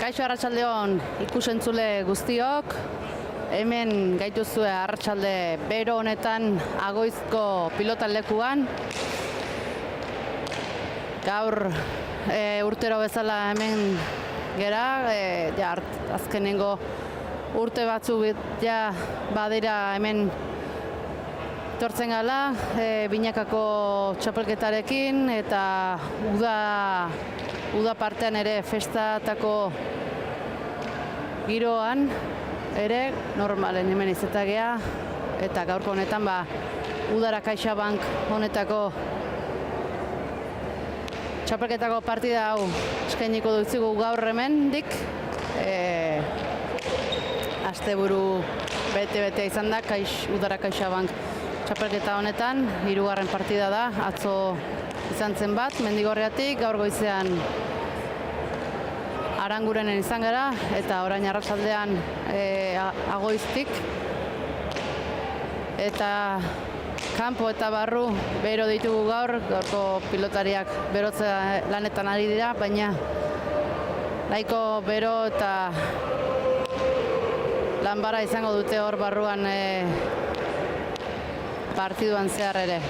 Kaixo arratsaldeon ikusentzule guztiok, hemen gaituzue arratsalde bero honetan Agoizko pilotalekuan. Gaur urtero bezala hemen gera, azkenengo urte batzuk badira hemen tortzen gala, binakako txapelketarekin eta uda partean ere festatako giroan ere normalen hemen izetagea eta gaurko honetan udara CaixaBank honetako txapelketako partida hau eskainiko dutzigu gaur hemendik. Asteburu bete izan da udara CaixaBank txapelketa honetan, 3. partida da, atzo izan zen bat, Mendigorriatik, gaur goizean Arangurenen izan gara, eta orain arratsaldean Agoiztik. Eta kanpo eta barru bero ditugu gaurko pilotariak berotzea lanetan ari dira, baina nahiko bero eta lanbara izango dute hor barruan partiduan zehar ere.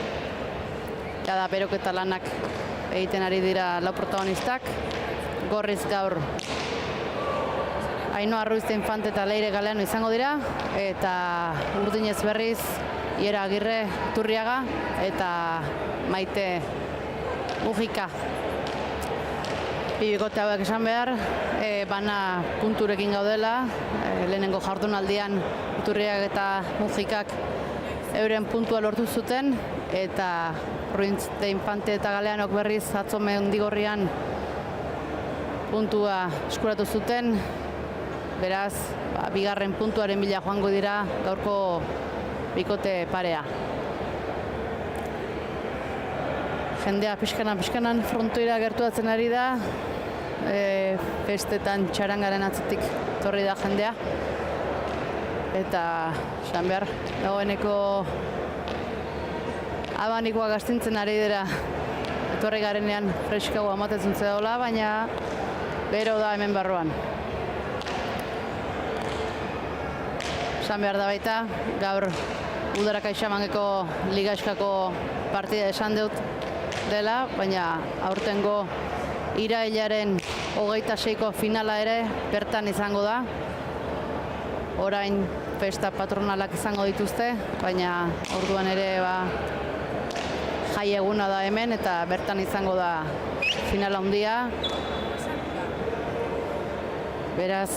Jada beroketa lanak egiten ari dira lau protagonistak. Gorriz gaur Ainhoa Ruiz de Infante eta Leire Galeano izango dira, eta Urdinez berriz Iera Agirre Turriaga eta Maite Mujika. Bi bikote hauek esan behar, bana punturekin gaudela, lehenengo jardunaldian Turriaga eta Mujikak euren puntua lortu zuten, eta Ruiz de Infante eta Galeanok berriz atzo Mendigorrian puntua eskuratu zuten. Beraz, bigarren puntuaren bila joango dira gaurko bikote parea. Jendea pixkanan frontoira gertuatzen ari da, festetan txarangaren atzetik torri da jendea. Eta, esan behar, dagoeneko abanikoak astintzen ari dira etorri garenean freskagoa ematen zedola, baina bero da hemen barruan. Esan behar da baita, gaur udara CaixaBankeko ligaxkako partida esan dut dela, baina aurtengo irailaren 26ko finala ere bertan izango da. Orain festa patronalak izango dituzte, baina orduan ere jai eguna da hemen eta bertan izango da finala handia. Beraz,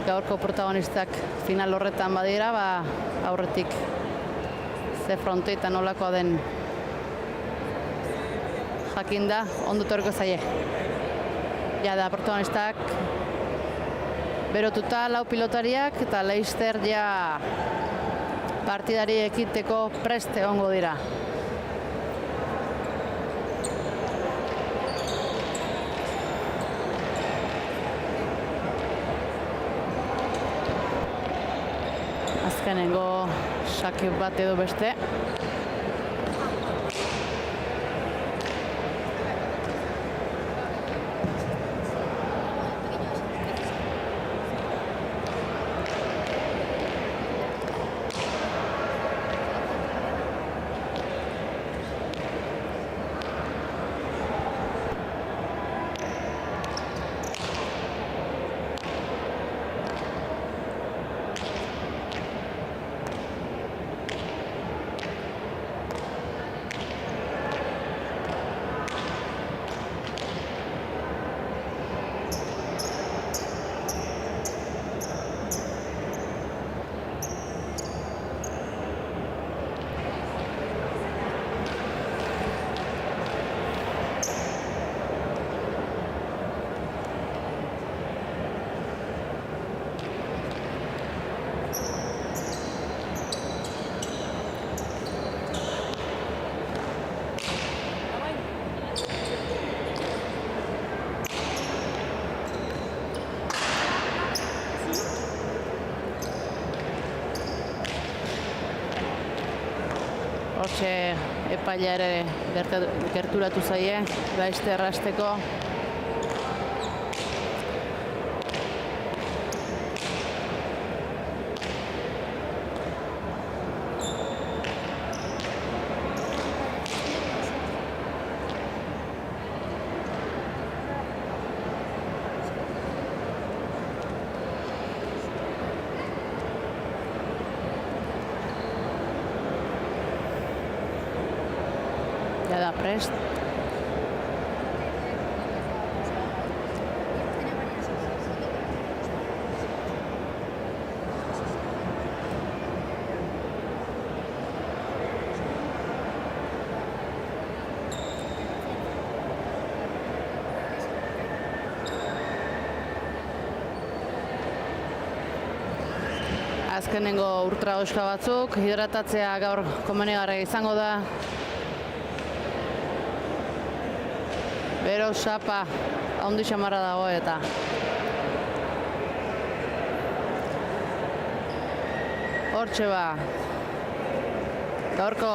gaurko protagonistak final horretan badira, aurretik ze frontoetan nolakoa den jakinda, ondo etorriko zaie. Jada protagonistak berotuta, lau pilotariak, eta Leister partidari ekiteko prest egongo dira. Azkenengo sake bat edo beste. Hortxe epaila ere gerturatu zaie, Leister hasteko. da prest. Azkenengo ultra oska batzuk, hidratatzea gaur komenigarria izango da. Bero sapa handi xamarra dago eta hortxe ba gaurko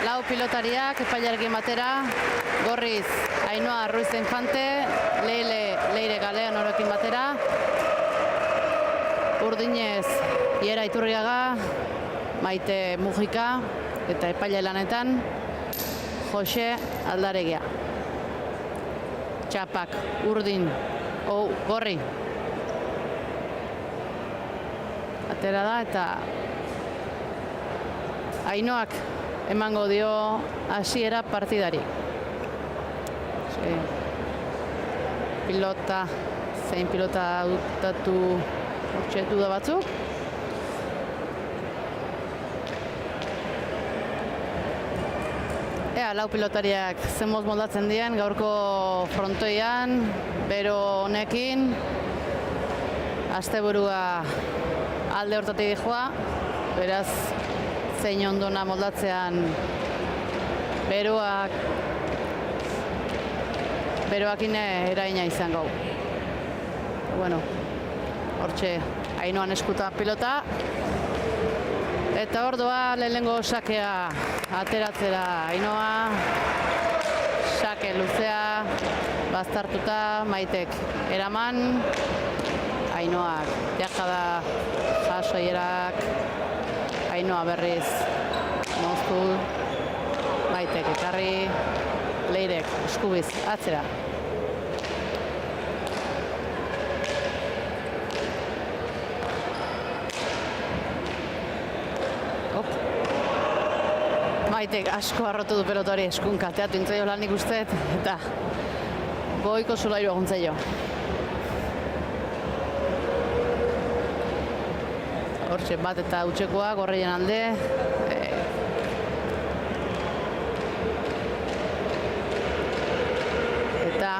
lau pilotariak epailarekin batera, Gorriz Ainhoa Ruiz Infante, Leire Galean horrekin batera, Urdinez Iera Iturriaga, Maite Mujika eta epaile lanetan Jose Aldaregia. Txapak, Urdin, Gorri atera da eta Ainhoak emango dio hasiera partidari. Pilota, zein pilota dutatu hortxetu da batzuk. Lau pilotariak zemoz moldatzen diren gaurko frontoian, bero honekin, asteburua alde hortatik joa, beraz zein ondona moldatzean beroakin eraina izango. Bueno, hortxe Ainhoan eskuta pilota. Eta ordoa lehenengo sakea ateratzera Ainhoa. Sake luzea, baztartuta, Maitek eraman. Ainhoak jajada jasoierak. Ainhoa berriz moztu. Maitek ekarri. Leirek eskubiz atzera. Maitek asko arrotu du pelotari eskunka, teatu intzaio lan ikustet, eta goiko zulairu aguntzaio. Hortxe bat eta utxekoa, Gorrien alde. Eta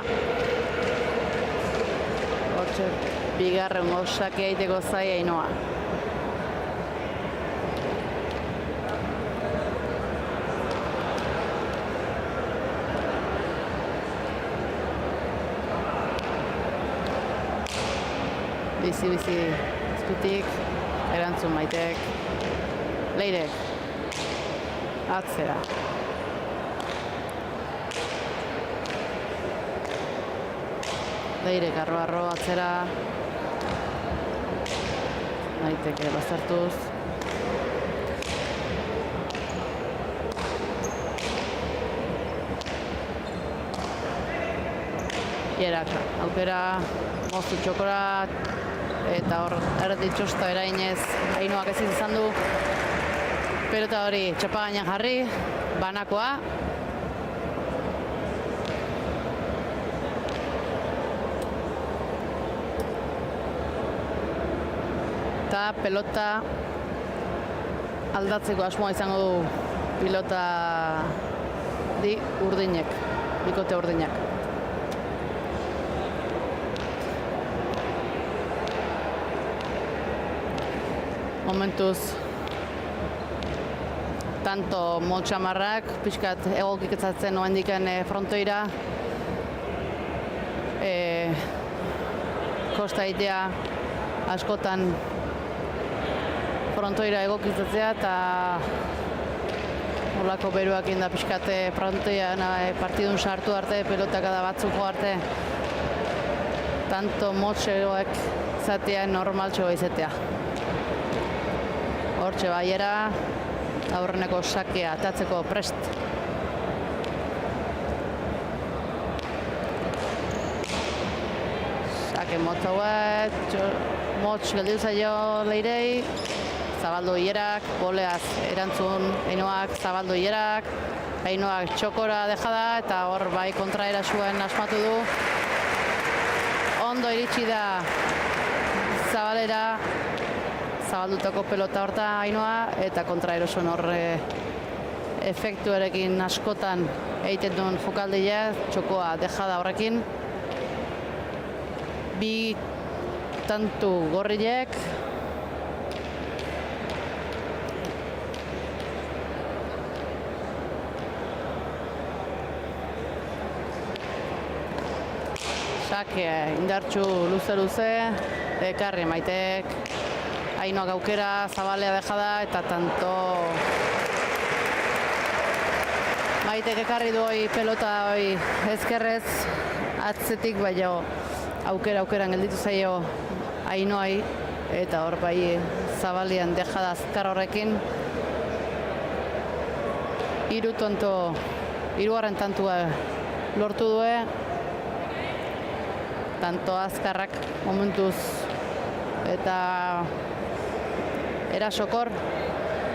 hortxe bigarren osake egiteko zai Ainhoa. Bizi eskutik, erantzun Maitek, Leirek, atzera. Leirek arro atzera. Maitek bazartuz. Ierak aukera, moztu txokora, eta hor erditxosta erainez Ainhoak ezin izan du pelota hori txapa gainean jarri, banakoa. Eta pelota aldatzeko asmoa izango du pilota di Urdinek, bikote Urdinak. Momentuz, tanto motxamarrak, pixkat egokiketzatzen noendiken frontoira. Kosta egitea askotan frontoira egokitzatzea eta holako beruak inda pixkat frontoian partidun sartu arte, pelotak da batzuko arte. Tanto motxegoek zatea normaltxoa izatea. Hortxe baiera, aurreneko sakea atatzeko prest. Sake motza hauet, motz geldiu zaio Leirei, zabaldu hierak, boleaz erantzun Ainoak zabaldu hierak, Ainoak txokora dejada eta hor bai kontraerasuen asmatu du. Ondo iritsi da Zabalera, zabaldutako pelota horta Ainoa eta kontraeroson hor efektuarekin askotan egiten duen jokaldea, txokoa dejada horrekin. Bi tantu gorriek. Sake indartxu luze-luze, ekarri Maitek. Ainoak aukera, Zabalea dejada eta tanto Maitek ekarri du pelota ezkerrez atzetik, baina aukeran gelditu zaio Ainoai eta hor bai Zabalian dejada azkar horrekin. Hirugarren tantua lortu due. Tanto azkarrak momentuz eta erasokor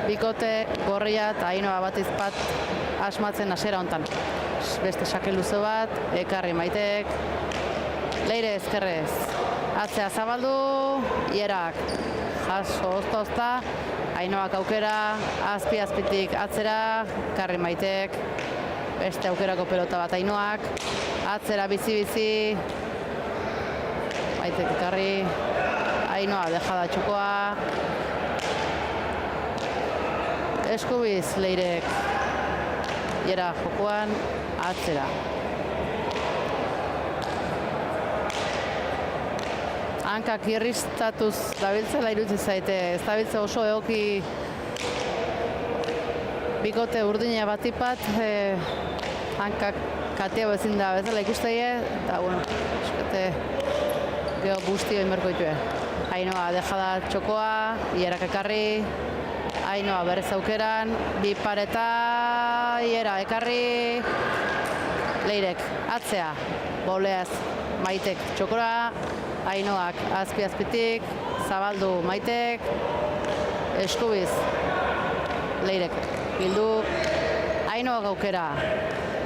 bikote gorria eta Ainoa bat izpat asmatzen hasiera hontan. Beste sake luze bat, ekarri Maitek. Leire ezkerrez. Atzea zabaldu, hierak. Jaso ozta, Ainoak aukera, azpitik atzera, ekarri Maitek. Beste aukerako pelota bat Ainoak. Atzera bizi-bizi. Maitek ekarri. Ainoa dejada txokoa. Eskubiz Leirek. Hiera jokoan, atzera. Hankak irristatuz dabiltzela iruditzen zaite. Ez dabiltze oso egoki bikote urdina batipat. Hankak katea bezin da bezala ikusteie. Eta, bueno, eskate geho bustio inberko ditue. Ainoa dejada txokoa, hierak ekarri. Ainoa berrez aukeran, bi pareta, hiera ekarri. Leirek, atzea, boleaz Maitek txokora. Ainoak azpitik, zabaldu Maitek. Eskubiz, Leirek bildu. Ainoak aukera,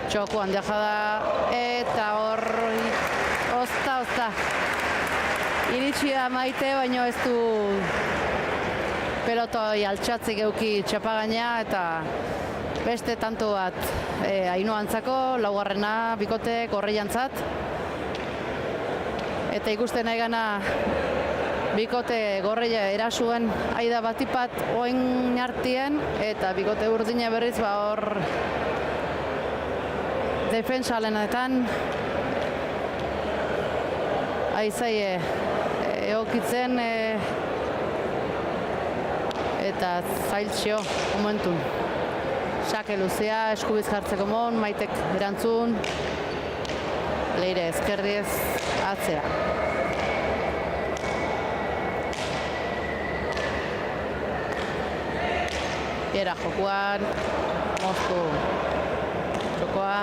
txokoan dejada. Eta hor, ozta. Iritsi da Maite, baino ez du pelotoi altxatzik euki txapagaina eta beste tanto bat Ainoantzako, laugarrena bikote gorriantzat. Eta ikusten nahi gana bikote gorria erasuen aida batipat oin hartien eta bikote urdina berriz hor defensa lenetan aizaie egokitzen eta zailtxio momentun. Sake luzea, eskubiz jartzeko mon, Maitek erantzun. Leire ezkerriez, atzea. Hiera jokoan, moztu txokoa,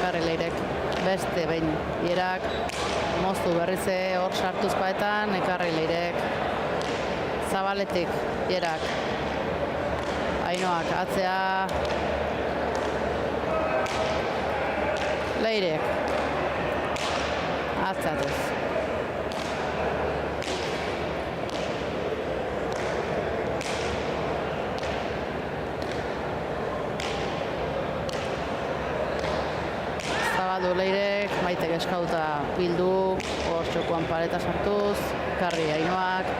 garri Leirek. Beste behin hierak, moztu berrize hor sartuz paetan, ekarri Leirek. Zabaletik, hierak. Ainoak, atzea. Leirek. Atzeatuz. Zabaldu Leirek, Maitek eskauta bildu, hor txokoan pareta sartuz, karri Ainoak,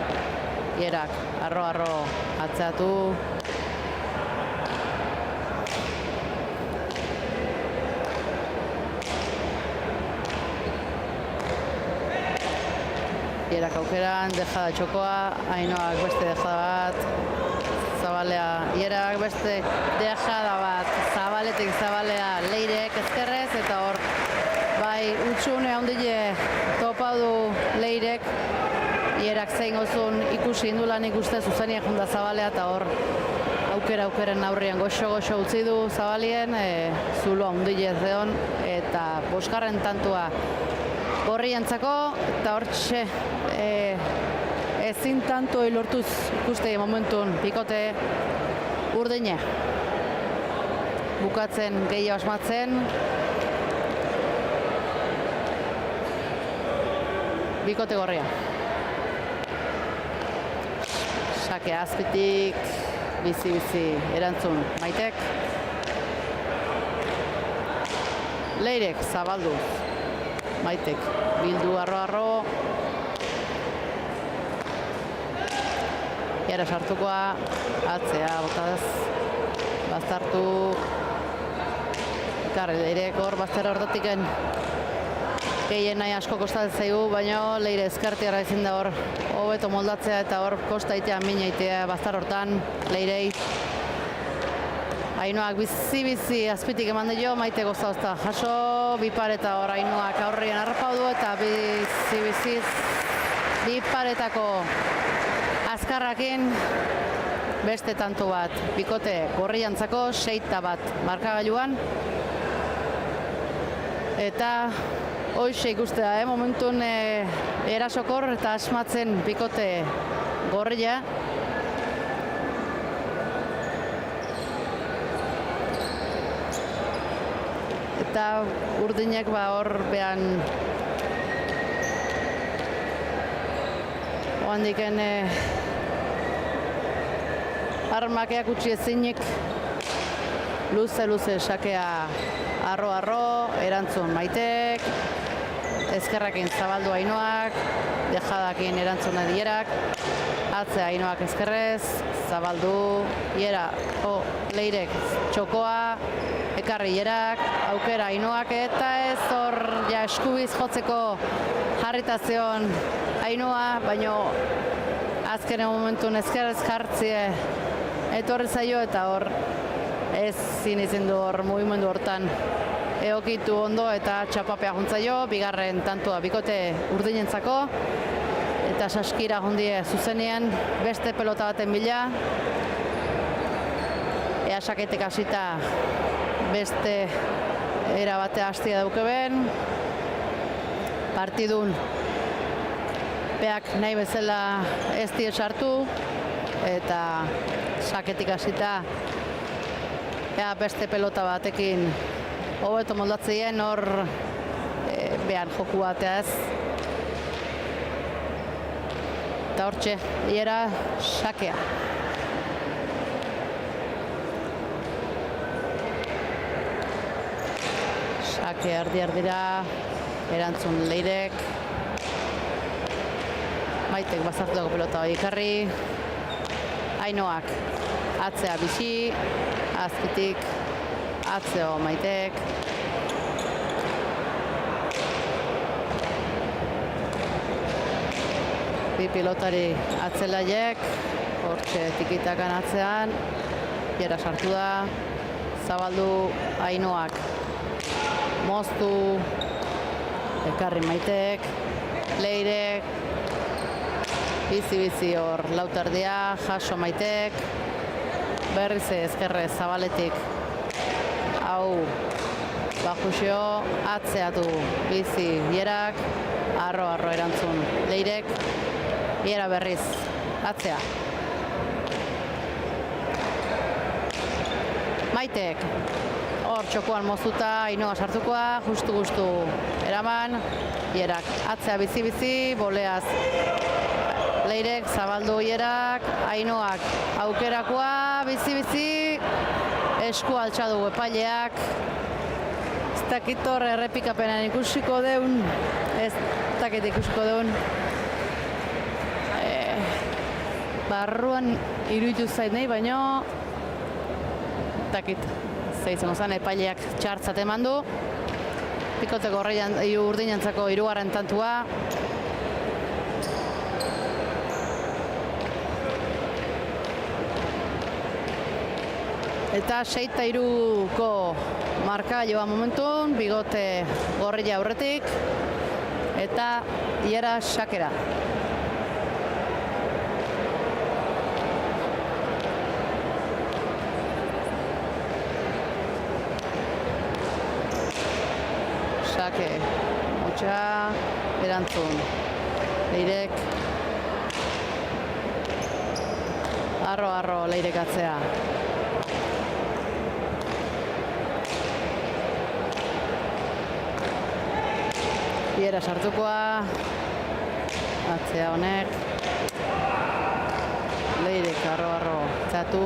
hierak, arro atzeatu. Hierak aukeran, dejada txokoa, Ainoak beste dejada bat, Zabalea, hierak beste dejada bat, Zabaletik Zabalea, Leirek ezkerrez, eta hor, bai, utxune handile topau du Leirek, hierak zein gozun ikusi indulan ikuste zuzenia junda Zabalea, eta hor, aukeren aurrian goxo utzi du Zabalien, zulo handile ez deon, eta bosgarren tantua gorriantzako, eta hortxe ez ezin tantoi lortuz ikuste momentun bikote urdine. Bukatzen gehiago asmatzen. Bikote gorria. Sake azpitik, bizi-bizi erantzun Maitek. Leirek zabaldu. Maitek bildu arro-arro. Jara sartukoa, atzea, botaz, baztartu. Ikarri, Leirek hor, baztera hortatiken. Gehien nahi asko kostatzen zaigu, baina Leire ezkertiara ezin da hor hobeto moldatzea eta hor kostaitea, minaitea, baztar hortan, Leirei. Ainoak bizi-bizi azpitik eman dio, Maite gozta jaso, bipareta hor Ainoak aurrien harrapau du eta bizi-biziz biparetako azkarrakin beste tanto bat, bikote gorriantzako 6-1 markagailuan. Eta hoxe ikustea, momentun erasokor eta asmatzen bikote gorria. Eta urdinek hor behan oandiken armakeak utzi ezinik luze sakea arro-arro, erantzun Maitek, ezkerrakin zabaldu Ainoak, dejadakin erantzun Dierak, atzea Ainoak ezkerrez, zabaldu, Iera, Leirek txokoa, ekarri Ierak, aukera Ainoak eta ez hor ja eskubiz jotzeko jarritazion Ainoa, baino azkenen momentun ezkerrez jartzie etorri zaio eta hor ez izin du hor mugimendu hortan egokitu ondo eta txapapea juntzaio, bigarren tantua bikote urdinentzako eta saskira jundie zuzenean beste pelota baten bila. Ea Saketek hasita beste era batea hastia daukeben. Partidun peak nahi bezala ez die sartu eta Saketik hasita ea beste pelota batekin hobeto moldatzeen hor behan joku batea ez. Eta hortxe, Iera sakea. Sake erdi-erdira, erantzun Leirek. Maitek bazartuako pelota hori ikarri. Ainoak, atzea bixi, azpitik, atzeo Maitek. Bi pilotari atzelaiek, hortxe tikitakan atzean, Iera sartu da, zabaldu Ainoak. Moztu, ekarri Maitek, Leirek, bizi-bizi hor lauterdia, jaso Maitek, berriz ezkerrez zabaletik, hau bajusio, atzeatu bizi Ierak, arro-arro erantzun Leirek, Iera berriz, atzea. Maitek, hor txokoan moztuta, Ainoa sartukoa, justu eraman, Ierak atzea bizi-bizi, boleaz Leirek zabaldu Ierak, Ainoak aukerakoa, bizi-bizi, esku altxadu epaileak, ez dakit hor errepikapenan ikusiko deun, ez dakit ikusiko deun, barruan iruditu zait nahi, baino dakit, zeitzen ozan epaileak txartzat eman du, pikoteko urdinentzako 3. tantua, eta 6-3ko marka joa momentun, bigote gorria aurretik, eta Iera sakera. Sake, motxa, erantzun. Leirek, Arro leirek atzea. Iera sartukoa. Atzea honek. Leirek arro txatu.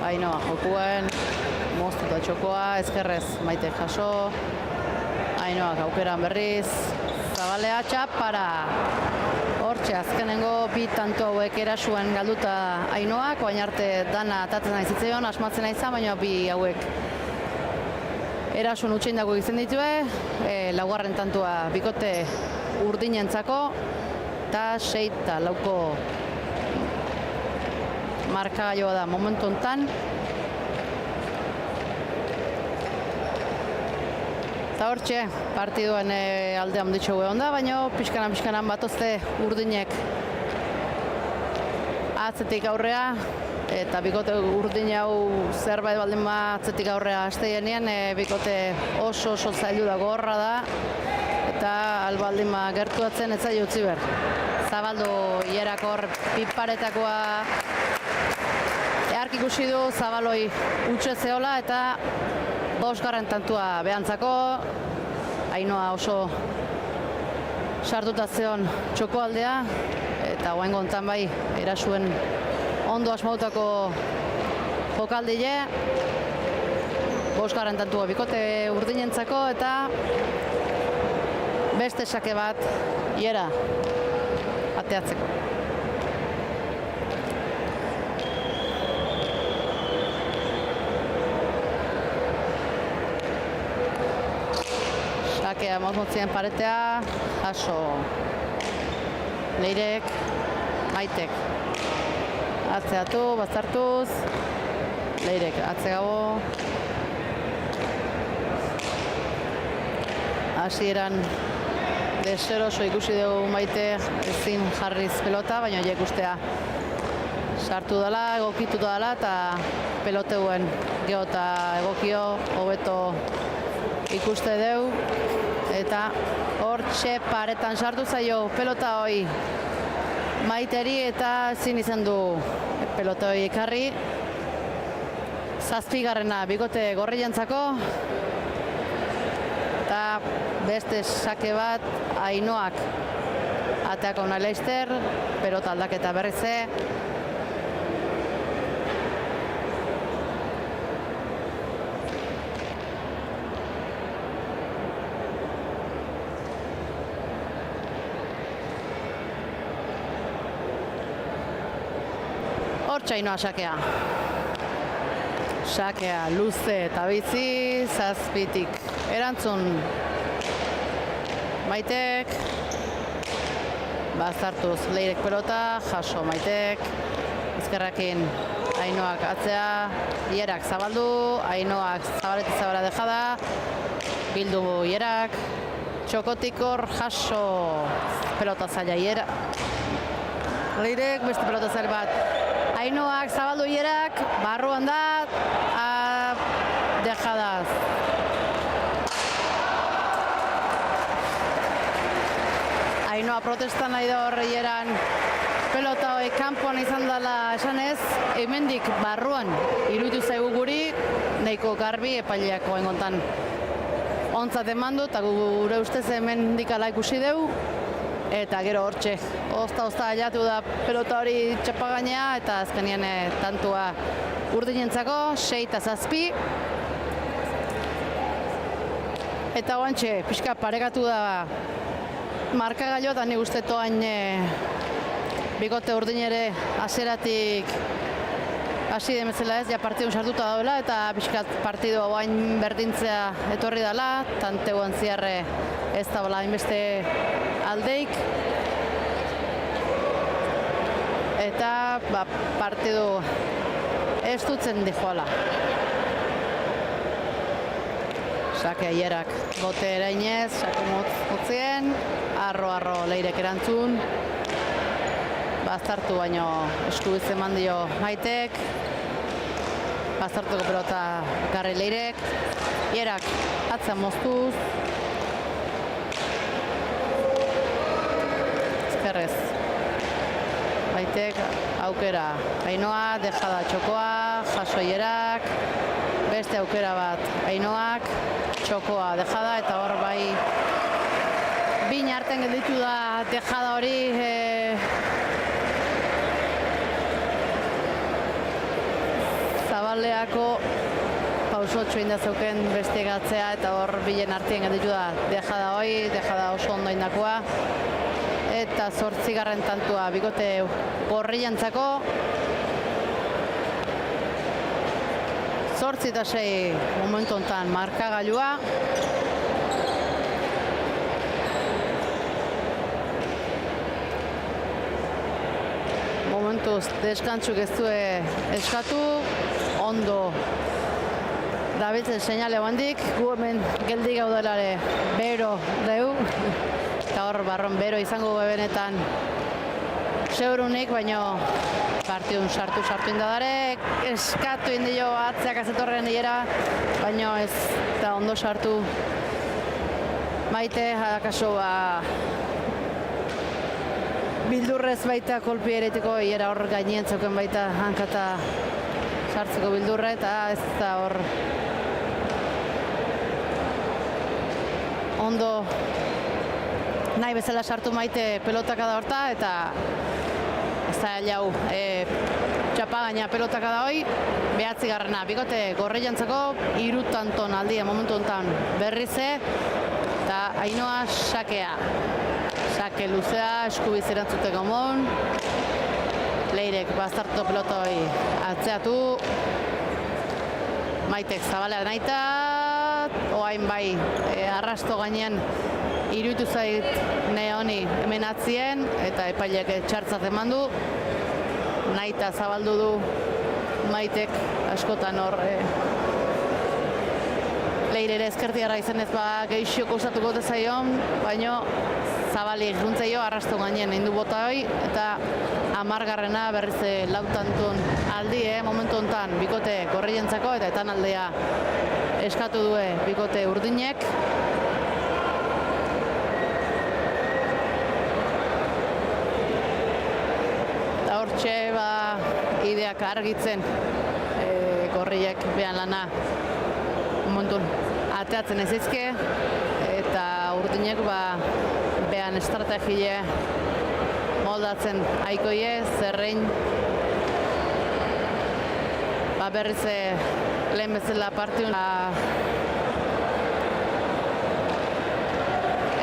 Ainoa jokuen. Moztuta txokoa. Ezkerrez Maite jaso. Ainoak aukeran berriz. Zabalea txapara. Hortxe azkenengo bi tanto hauek erasuen galduta Ainoak. Oain arte dana atatzen nahi zitzaion, asmatzen nahi izan, baina bi hauek erasun utxeindako izen ditue. Laugarren tantua bikote urdinentzako. Eta 6-4 markagailoa da momentu hontan. Eta hortxe, partiduen aldea onditxo egon da, baina pixkanan batozte urdinek atzetik aurrea. Eta bikote urdin hau zerbait baldin atzetik aurrea hasteienean, bikote oso zailu da, gorra da. Eta albaldin gertuatzen ez zailo utzi behar. Zabaldu Ierak hor piparetakoa eark ikusi du Zabaloi utxe zehola eta 5. tantua behantzako. Ainoa oso sartuta zeon txokoaldea eta oraingo hontan bai erasuen ondo asmautako jokaldile. 5. tantua bikote urdinentzako eta beste sake bat Iera ateatzeko. Sakea mozmotzien paretea, jaso Leirek, Maitek atzeatu, bazartuz, Leirek atzegabo. Hasieran deseroso ikusi dugu Maite ezin jarriz pelota, baina horiek ustea sartu dela, egokitu dela eta peloteuen geho eta egokio hobeto ikuste dugu. Eta hortxe paretan sartu zaio pelota hoi Maiteri eta ezin izan du pelota hoi ekarri. 7. bikote gorrientzako. Eta beste sake bat Ainoak ateako nahi Leister, pelota aldaketa berrize. Hortxe Ainoa sakea. Sakea luze eta bizi, 7tik erantzun Maitek. Bazartuz Leirek pelota, jaso Maitek. Ezkerrakin Ainoak atzea, Ierak zabaldu, Ainoak zabaleti zabala dejada. Bildu Ierak, txokotik hor jaso pelota zaila Ierak. Leirek beste pelota zail bat. Ainoak zabaldu Ierak, barruan da, dejadaz. Ainoa protestan nahi da horre Ieran pelota hoi kanpoan izan dela esanez, hemendik barruan iruditu zaigu guri, nahiko garbi epaileak oengontan ontzat eman du, eta gure ustez hemendik ala ikusi dugu. Eta gero hortxe, ozta aiatu da pelota hori txapagainea eta azkenien tantua urdinentzako, 6-7. Eta guantxe, pixka parekatu da markagailoa eta nik uste toain bikote urdinere hasieratik hasi demezela ez, ja partidun sartuta daudela eta pixka partidua guain berdintzea etorri dela, tanteguan ziarre ez da bala inbeste aldeik. Eta partidu ez dutzen dijoala. Sake Ierak bote erainez, sake motzien, arro Leirek erantzun. Bazartu baino eskubiz eman dio Maitek. Bazartuko pelota garri Leirek. Ierak atza moztuz. Ezkerrez Baitek aukera. Ainoa, dejada txokoa, jaso Ierak. Beste aukera bat Ainoak, txokoa dejada, eta hor bai bin arten gelditu da dejada hori. Zabaleako pausotxo inda zeuken beste gatzea, eta hor bilen artien gelditu da dejada hori, dejada oso ondo indakoa. Eta 8. tantua bikote Gorriantzako. 8-6 momentu honetan markagailua. Momentuz deskantzuk ez du eskatu, ondo dabiltzen seinale handik, gu hemen geldi gaudelare bero deu. Eta hor barron bero izango benetan seurunik, baino partidun sartu indadarek, eskatu indio atzeak azetorren diera, baino ez da ondo sartu Maite, akaso bildurrez baita kolpi eretiko, iera hor gainien zeuken baita hankata sartzeko bildurre, eta ez da hor ondo nahi bezala sartu Maite pelotaka da horta, eta ez da jau txapagaina pelotaka da hoi. 9. bikote Gorriantzako 3 tanton aldia momentu honetan berrize, eta Ainoa sakea. Sake luzea, eskubiz erantzuteko mon. Leirek bazartu pelota hoi atzeatu. Maitek zabalea naita, oain bai arrasto gainean iruditu zait Neoni hemen atzien, eta epaileak txartzat eman du. Naita zabaldu du Maitek askotan hor Leirere ezkertiarra izenez gehiago kostatuko zaion, baino zabalik runtzeio arrastu gainean egin du bota hoi, eta 10. berriz 4 tantun aldi, momentu honetan bikote Gorriantzako, eta etan aldea eskatu due bikote Urdinek. Eta hortxe ideak argitzen Gorriek behan lana momentun ateatzen ez izke, eta Urdinek behan estrategie moldatzen aikoie, zerrein berriz lehen bezala partiun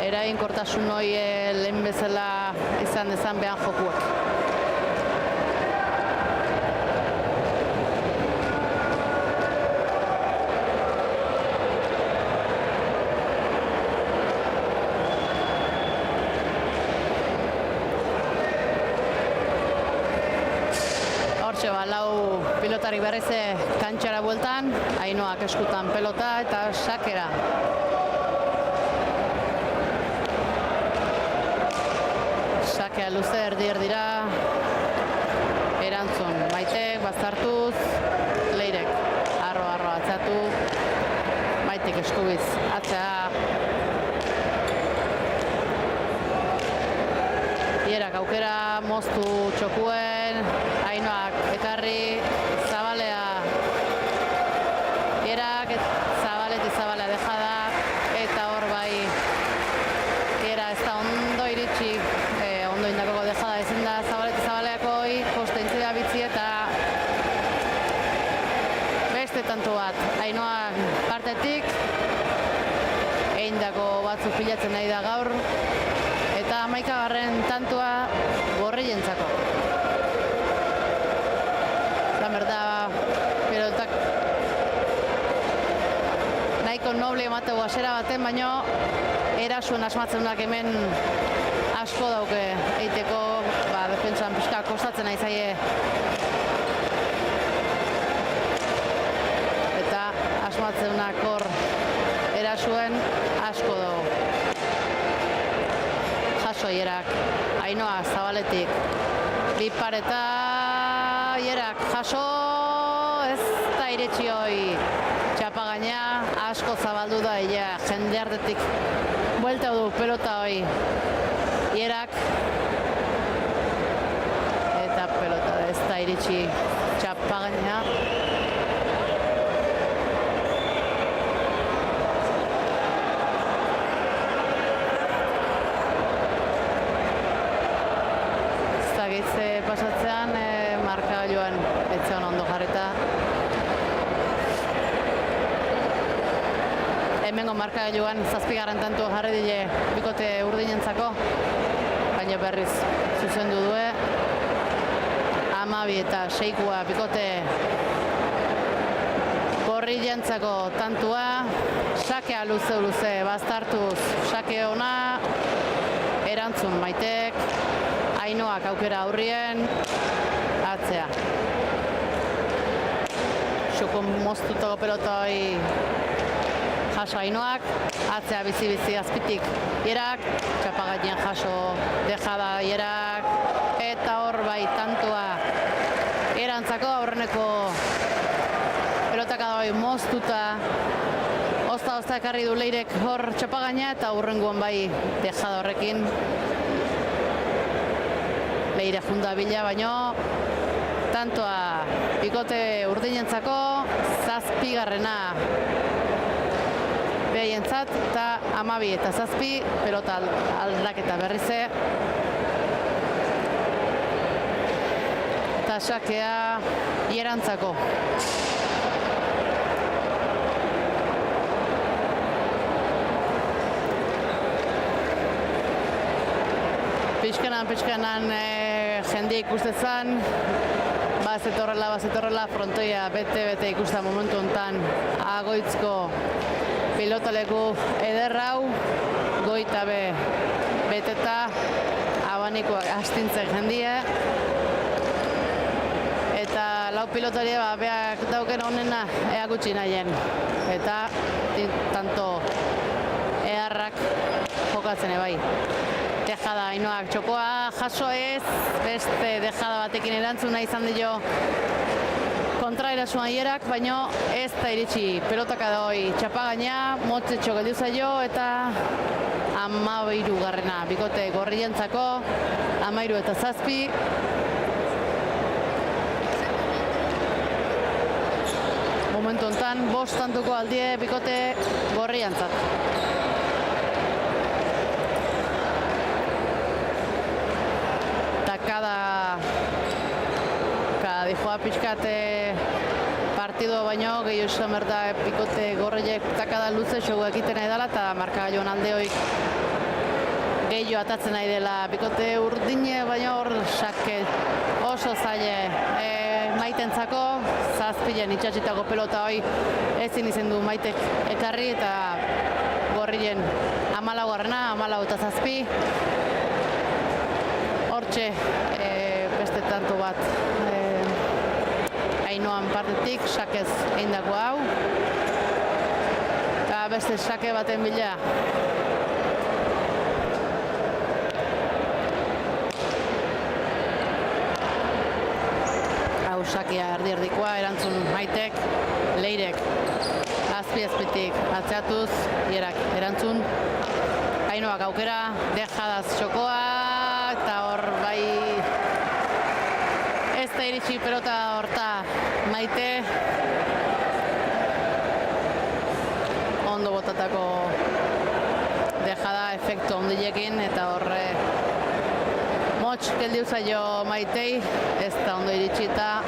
eraginkortasun hoi lehen bezala izan dezan behan jokuak. Lau pilotari berriz kantxara bueltan, Ainoak eskutan pelota eta sakera. Sakea luze erdira, erantzun Maitek bazartuz, Leirek arro atzeatu, Maitek eskubiz atzea. Ierak aukera moztu txokuen, Ainoak ekarri, zabalea Ierak, zabalea dejada, eta hor bai Iera ez da ondo iritsi, ondo indakoko dejada ezin da zabaleako hoi, posta intzidea bitzi, eta beste tanto bat Ainoak partetik, eindako batzuk pilatzen nahi da gaur, eta 11. tantua Gorrientzako. La verdad, pilotak nahiko noble emateu hasiera baten, baino erasuen asmatzenak hemen asko dauke eiteko, defentsan pixka kostatzen nahi zaie. Eta asmatzeunak hor erasuen asko dago. Jaso Ierak, Ainoa zabaletik, bi pareta Ierak jaso, ez da iretsi hoi txapagaina, asko zabaldu da, jende artetik buelta du pelota hoi Ierak, iritsi txapagaina. Zagitze pasatzean, markagailuan etxean ondo jarrita. Hemengo markagailuan 7. tantua jarri dile bikote urdinentzako, baina berriz zuzendu due. 12 eta 6 bikote gorrilentzako tantua. Sakea luze baztartuz, sake ona, erantzun Maitek, Ainoak aukera aurrien, atzea. Xuko moztutako pelota hori jaso Ainoak, atzea bizi azpitik Ierak, txapagainean jaso dejada Ierak, eta hor bai tantua erantzako aurreneko pelotak bai moztuta, ozta ekarri du Leirek hor txapagaina eta aurrengoan bai dejada horrekin. Leire junda bila, baino tantoa bikote urdinentzako 7. Behientzat eta 12 eta 7 pelota aldaketa berrize. Eta sakea Ierantzako. Pixkanan jende ikustezan, bazetorrela frontoia bete ikusta momentu hontan Agoitzko pilotaleku eder hau, goita beteta abanikoak astintzen jendie, eta lau pilotaria beak dauken honena ea gutxi nahien, eta tanto eharrak jokatzen ebai. Dejada Ainoak txokoa jaso ez, beste dejada batekin erantzuna izan dio kontraerasuan Ierak, baino ez da iritsi pelotaka doi txapagaina, motzetxo geldiu zaio eta 13. bikote gorrientzako, 13 eta 7. Momentu hontan 5 tantuko aldie bikote gorrientzat. Kada dijoa pixkate partido baino, gehiago esan berda bikote gorriek takada luze xogu egiten nahi dela eta markagailuan aldeoik gehiago atatzen nahi dela bikote urdine, baino hor sake oso zaile Maitentzako, 7 itxatxitako pelota hoi ezin izen du Maitek ekarri eta gorrien 14. 14 eta 7. Hortxe beste tanto bat Ainoan partetik sakez eindako hau eta beste sake baten bila hau sakea erdi-erdikoa erantzun Maitek, Leirek azpitik atzeatuz Ierak erantzun Ainoak aukera dejadaz txokoa eta hor bai ez da iritsi pelota horta Maite ondo botatako dejada efektu ondilekin eta horre motx geldiu zaio Maitei ez da ondo iritsi eta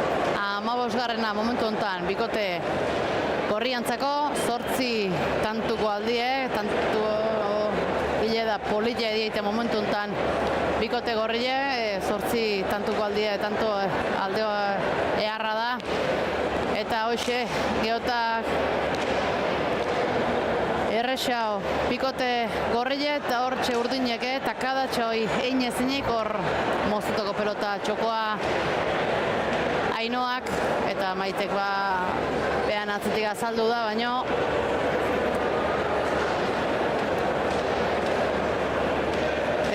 15. momentu hontan bikote gorriantzako 8 tantuko aldie, tantu hile da polilla edieite momentu hontan bikote gorrile, 8 tantuko aldie, tanto aldeo eharra da eta hoxe geotak errexau bikote gorrile eta hortxe urdineke eta kadatxoi egin ezinik hor mozutoko pelota txokoa Ainoak eta Maitek behan atzetik azaldu da, baino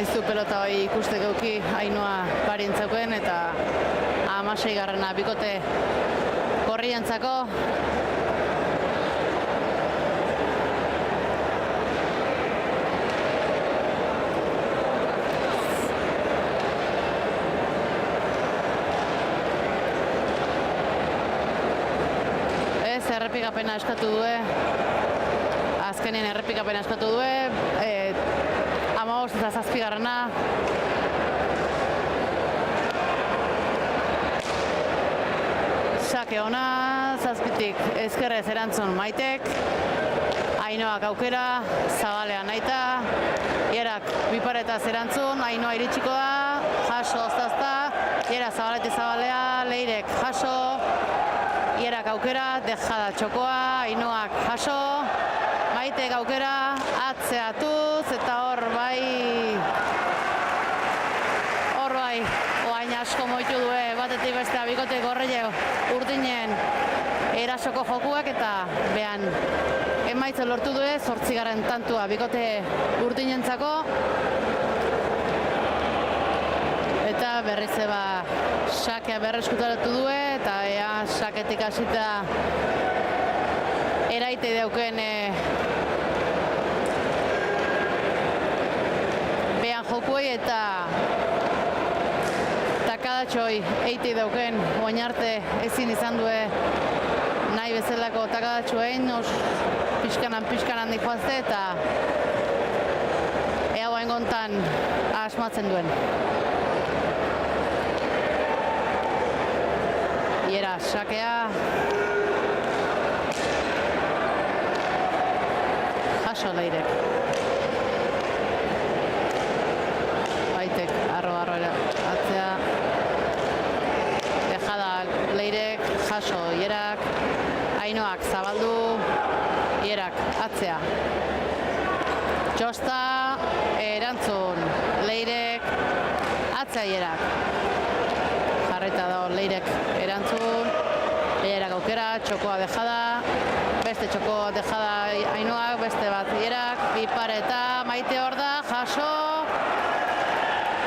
ez du pelota hori ikusteko uki Ainoa parientzakoen eta 16. bikote gorrientzako. errepikapena eskatu due. Azkenien errepikapena eskatu due. 15 eta 7. Sake ona, 7tik ezkerrez erantzun Maitek. Ainoak aukera, Zabalean aita. Ierak biparetaz erantzun, Ainoa iritsiko da. Jaso, oztazta. Iera Zabaletik Zabalea, Leirek jaso. Ierak aukera, Dejada txokoa, Ainoak jaso. Maitek aukera, atzeatuz, eta hor bai, oain asko moitu due, batetik bestea bikote Gorrille urdinen erasoko jokuak, eta behan emaitza lortu due, 8. tantua bikote urdinentzako. Eta berriz sakea berreskutaratu due, eta ea saketik hasita eraite dauken behan jokuei, eta takadatxoi eite dauken oain arte ezin izan due nahi bezalako takadatxoein, pixkanan dihoazte, eta ea oain gontan asmatzen duen. Iera sakea. Jaso Leirek. Baitek, arro atzea. Dejada Leirek, jaso Ierak. Ainoak zabaldu, Ierak atzea. Txosta, erantzun Leirek, atzea Ierak. Jarrita da Leirek erantzun. Ierak aukera, txokoa Dejada. Beste txoko Dejada Ainoak, beste bat Ierak, bipareta, Maite hor da, jaso.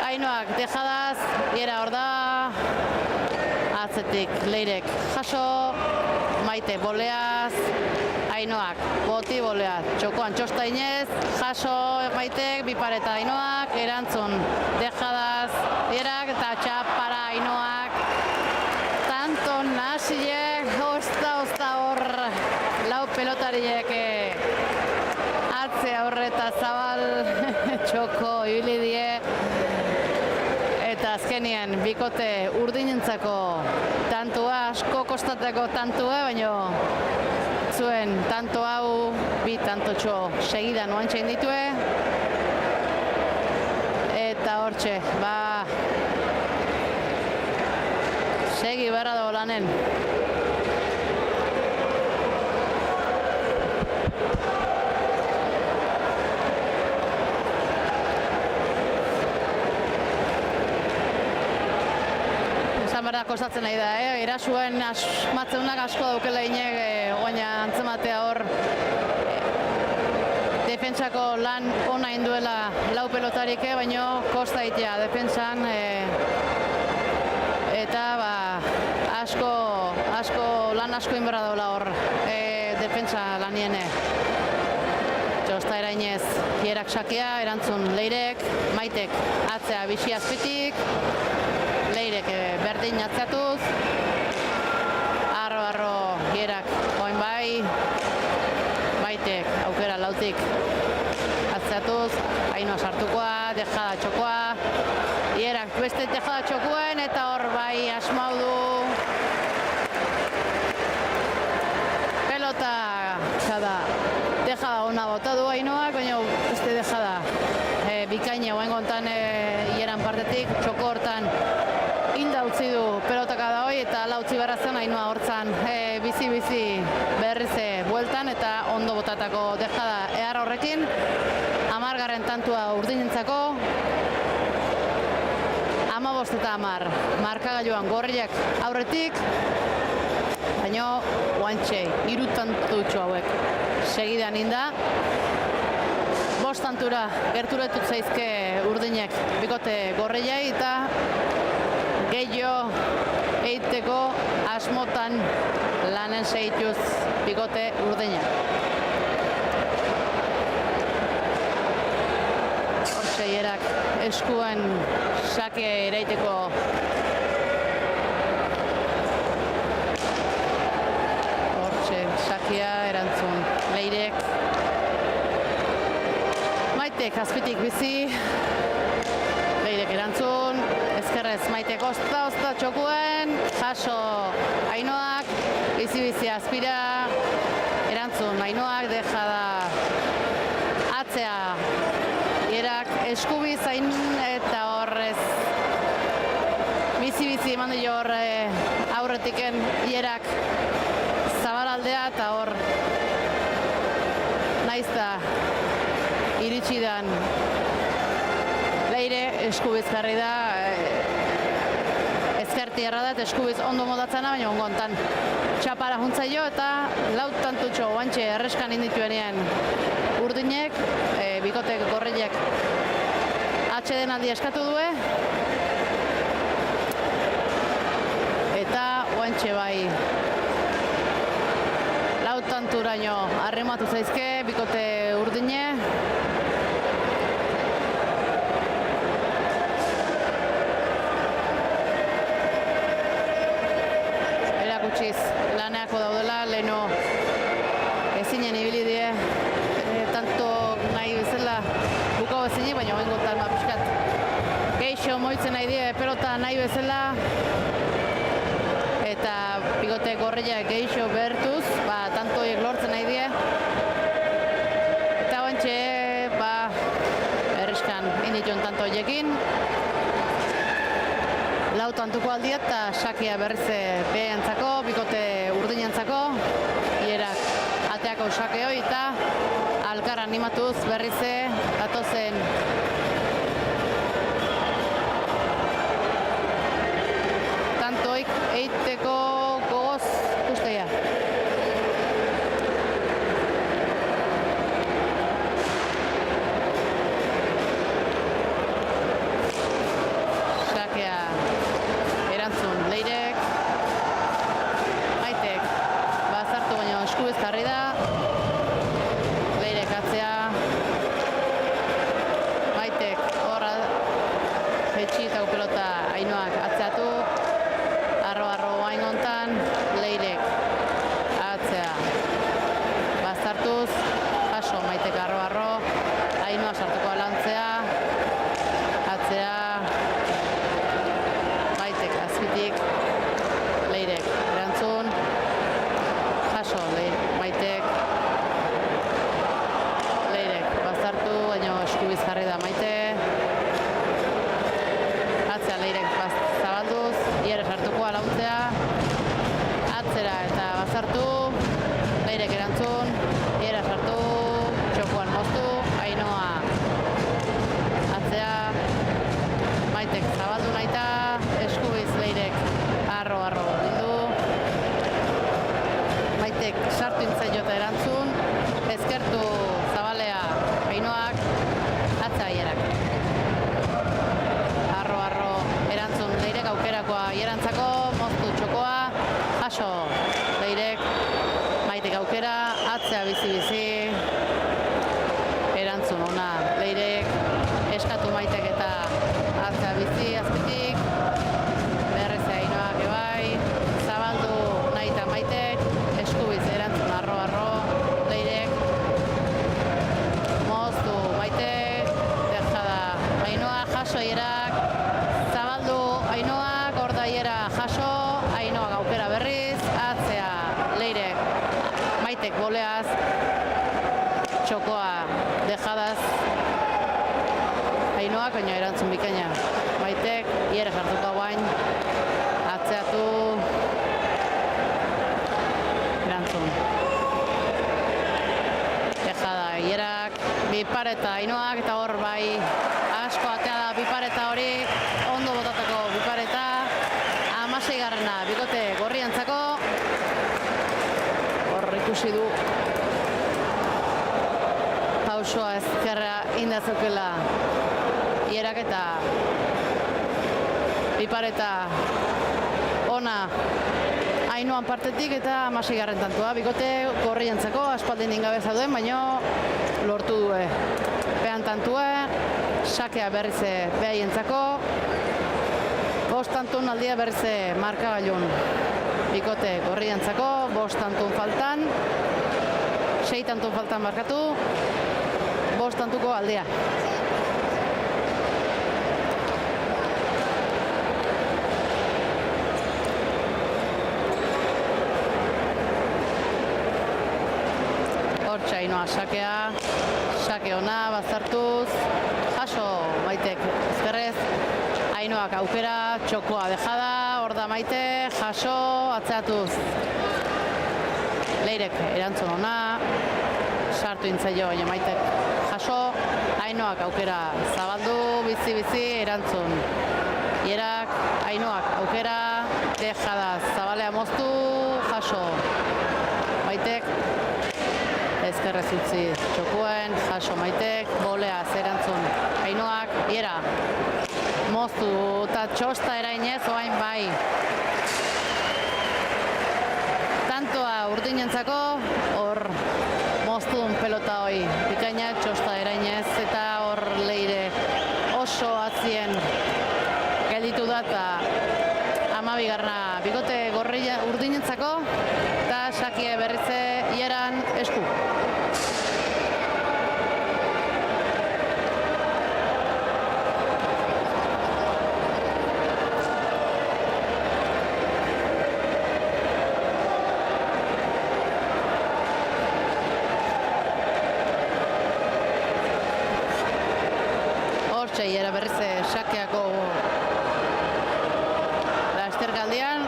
Ainoak Dejadaz, Iera hor da. Atzetik Leirek jaso. Maite boleaz. Ainoak boti boleaz. Txokoan txosta inez, jaso Maitek, bipareta Ainoak, erantzun Dejadaz, Ierak, eta txapara Ainoak. Tanto nasile, ozta hor, lau pelotariek atze aurreta Zabal txoko ibili die, eta azkenien bikote urdinentzako tantua, asko kostatako tantua, baina zuen tanto hau, bi tantotxo segidan oantxein ditue, eta hortxe, segi berra dago lanen. Esan berda kostatzen nahi da, erasuen asmatzeunak asko daukela inek, oaina antzematea hor defentsako lan ona induela lau pelotarike, baino kosta itea defentsan, eta lan asko inberra daula hor defentsa laniene. Txosta erainez Ierak sakea, erantzun Leirek, Maitek atzea bixi azpitik, Leirek berdin atzeatuz, arro Ierak oin bai, Maitek aukera lautik atzeatuz, Ainoa sartukoa, Dejada txokoa, Ierak beste Dejada txokoen, eta hor bai asmau du. Pelota Dejada ona bota du Ainoak, baina beste Dejada bikaina oain gontan Ieran partetik, txoko hortan inda utzi du pelotaka da hoi, eta ala utzi barrazen Ainoa hortzan bizi berrize bueltan, eta ondo botatako Dejada ehar horrekin. 10. tantua urdinentzako, 15 eta 10 markagailuan Gorriak aurretik, baina oantxe 3 tantutxo hauek segidan inda. 5 tantura gerturetut zaizke urdinek bikote Gorriai, eta gehiago eiteko asmotan lanen segituz bikote urdinak. Hortxe Ierak eskuen sake eraiteko sakia erantzun Leirek. Maitek azpitik bizi. Leirek erantzun, ezkerrez Maitek ozta txokuen, jaso Ainoak, bizi azpira, erantzun Ainoak, deja da atzea Ierak, eskubi zain eta horrez bizi eman dio hor aurretiken Ierak zabalaldea eta hor naizta iritsi dan Leire eskubiz jarri da, ezkerti erra da eta eskubiz ondo modatzena, baina ongontan txapara juntzaio eta lautantutxo guantxe erreskan indituenean Urdinek, bikotek Gorrilek atxeden aldi eskatu due eta guantxe bai lautanturaino arrimatu zaizke bikote Urdine. Erakutsiz laneako daudela, leheno ezinen ibili die, tanto nahi bezala bukau ezini, baina oengotan piskat geixo moitzen nahi die pelota nahi bezala eta bikote Gorrilla geixo bertuz, tanto horiek lortzen nahi die eta oantxe erriskan indituen tanto horiekin lau tantuko aldia eta sakia berriz behantzako, bikote Urdinentzako, Ierak ateako sake hori eta alkar animatuz berriz datozen tantoik eiteko gogoz ikusteia. Sakea erantzun Leirek, Maitek bazartu baino eskubiz jarri da, Leirek atzea, Maitek horra jetxitako pelota Ainoak atzeatu, arro haingontan, Leirek atzea bazartuz, jaso Maitek arro, Ainoa sartuko alantzea, atzea, Maitek azpitik, Leirek erantzun, jaso Maitek, Leirek bazartu, baina eskubiz jarri da Maite, atzea Leirek zabalduz, Iere sartuko alauntzea, atzera eta bazartu, Leirek erantzun, Iere sartu, txokuan moztu, Ainoa atzea, Maitek zabaldu nahita, eskubiz Leirek arro bildu, Maitek sartu intzaio eta erantzun, ezkertu zabalea Ainoak, atzea Ierak. Arro erantzun Leirek aukerakoa Ierantzako, moztu txokoa, jaso Leirek, Maitek aukera, atzea bizi, erantzun ona Leirek, eskatu Maitek eta atzea bizi, azpitik, berrez Ainoak ebai, zabaldu nahita Maitek, eskubiz erantzun arro, Leirek, moztu Maitek, dejada Ainoa, jaso Ierak, zabaldu Ainoak, orda Iera jaso, Ainoak aukera berriz, atzea Leirek, Maitek boleaz, txokoa dejadaz, Ainoak, baina erantzun bikaina. Maitek, Iera sartuko guain, atzeatu, erantzun. Dejada Ierak, bipareta Ainoak, eta hor bai asko atea da bipareta hori, ondo botatako bipareta, 16garrena bikote Gorrientzako, hor ikusi du pausoa ezkerra indazokela Ierak eta bipareta ona Ainoan partetik eta 16garren tantua bikote Gorrientzako, aspaldin ingabe zauden, baino lortu due pean tantua, sakea berriz behaientzako, 5 tantun aldia berriz markagailun bikote Gorrientzako, 5 tantun faltan, tantu faltan markatu, 5 tantuko aldea. Hortxe Ainhoa sakea, sake ona, bazartuz, jaso Maitek ezkerrez, Ainhoak aukera, txokoa dejada, hor da Maite, jaso, atzeatuz. Leirek erantzun ona, sartu intzaio, baina Maitek jaso, Ainhoak aukera zabaldu, bizi, erantzun. Ierak, Ainhoak aukera, dejada, zabalea moztu, jaso. Maitek, ezkerrez utzi txokuen, jaso Maitek, bolea zerantzun Ainhoak, Iera, moztu eta txosta erainez, oain bai. Tantoa urdinentzako, hor moztun pelota hoi, bikaina txosta erainez, eta hor Leire oso atzien gelditu da, eta 12. bikote gorria urdinentzako, eta sakie berritze Ieran esku. Hortxe Iera berritze sakeako lastergaldian,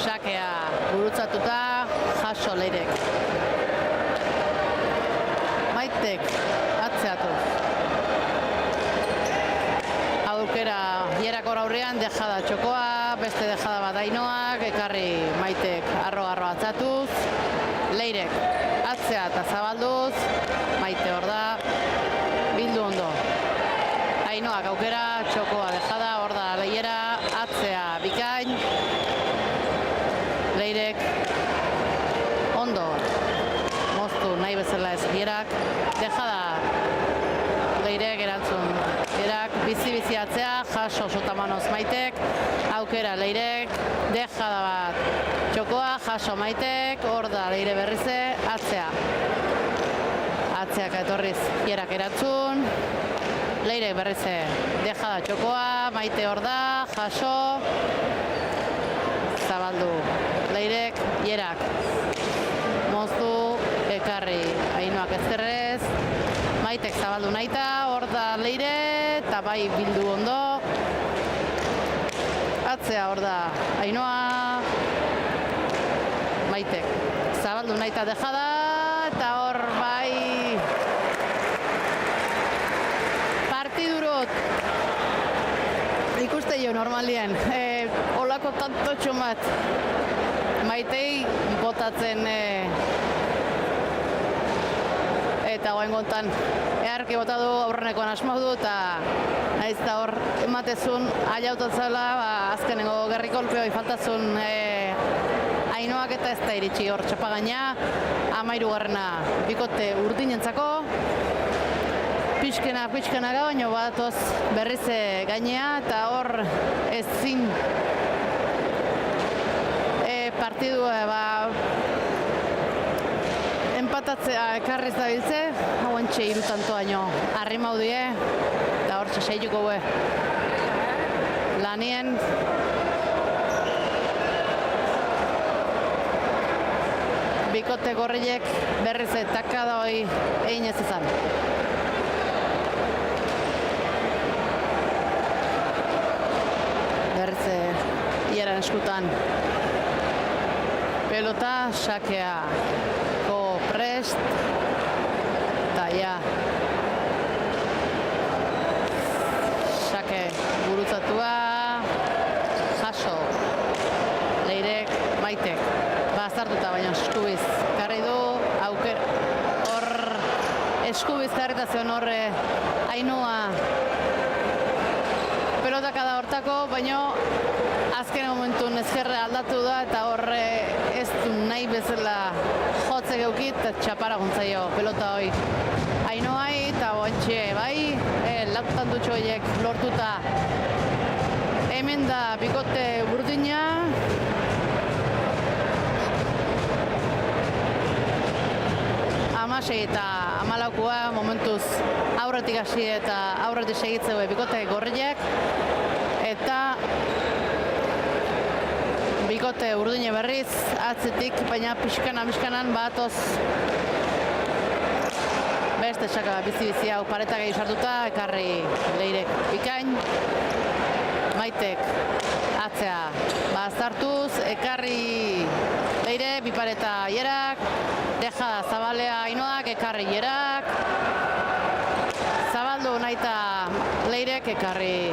sakea gurutzatuta, jaso Leirek. Maitek atzeatu. Aukera Ierak hor aurrean, dejada txokoa, beste dejada bat Ainhoak, ekarri Maitek arro atzatuz. Leirek atzea eta zabalduz, Maite hor da, bildu ondo. Ainhoak aukera, txokoa dejada, hor da Leiera, atzea bikain. Leirek ondo moztu nahi bezala ez Ierak, dejada Leirek erantzun Ierak, bizi atzea, jaso sotamanoz Maitek, aukera Leirek, dejada bat txokoa, jaso Maitek, hor da Leire berrize, atzea. Atzeak etorriz Ierak erantzun, Leirek berrize, dejada txokoa, Maite hor da, jaso, zabaldu. Leirek, Ierak, moztu, ekarri Ainhoak ezkerrez, Maitek zabaldu nahita, hor da Leire, eta bai bildu ondo, atzea hor da Ainhoa, Maitek zabaldu nahita dejada, eta hor bai partidurot ikuste jo normalien, olako tantotxo bat Maitei botatzen eta goen gontan eharki botadu aurrenekoan asmau du, eta nahiz eta hor ematezun aiautotzela, azkenengo gerri kolpeo faltazun Ainhoak eta ez da iritsi hor txapagaina, 13. bikote urdinentzako, pixkena gau, baino badatoz berrize gainea, eta hor ezin partidua empatatzea ekarriz da biltze, hauen txe 3 tanto baino arrimau die, eta hor txaseituko gue lanien. Bikote gorriek berriz takada hoi egin ez izan. Berriz Ieran eskutan pelota, sakea ko prest, eta ja sake gurutzatua, jaso Leirek, Maitek bazartuta, baina eskubiz karri du, auker hor eskubiz karritazion horre Ainhoa pelotak da hortako, baina azken momentun ezkerre aldatu da, eta horre ez du nahi bezala jotze geukit, eta txapara guntzaio pelota hoi Ainhoai, eta bontxe bai, lautan dutxo horiek lortuta hemen da bikote burdina. 16 eta 14 momentuz aurretik hasi eta aurretik segitzeu bikote gorriek. Eta bikote urdine berriz atzetik, baina pixkanan batoz beste txaka bizi hau pareta gehi sartuta, ekarri Leirek bikain. Maitek atzea bazartuz, ekarri Leire, bipareta Jerak, deja zabalea Ainoak, ekarri Jerak, zabaldu naita Leirek, ekarri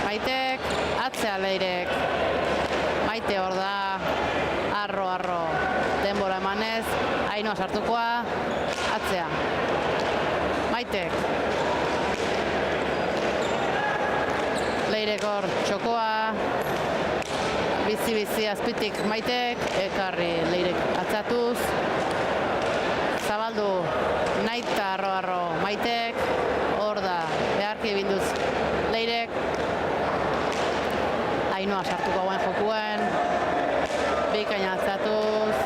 Maitek, atzea Leirek, Maite hor da, arro, denbora emanez, Ainoa sartukoa, atzea, Maitek, Leirek hor txokoa, bizi azpitik Maitek, ekarri Leirek atzatuz, zabaldu naita arro Maitek, hor da beharki bilduz Leirek, Ainoa sartuko guen jokuen, bikaina atzatuz,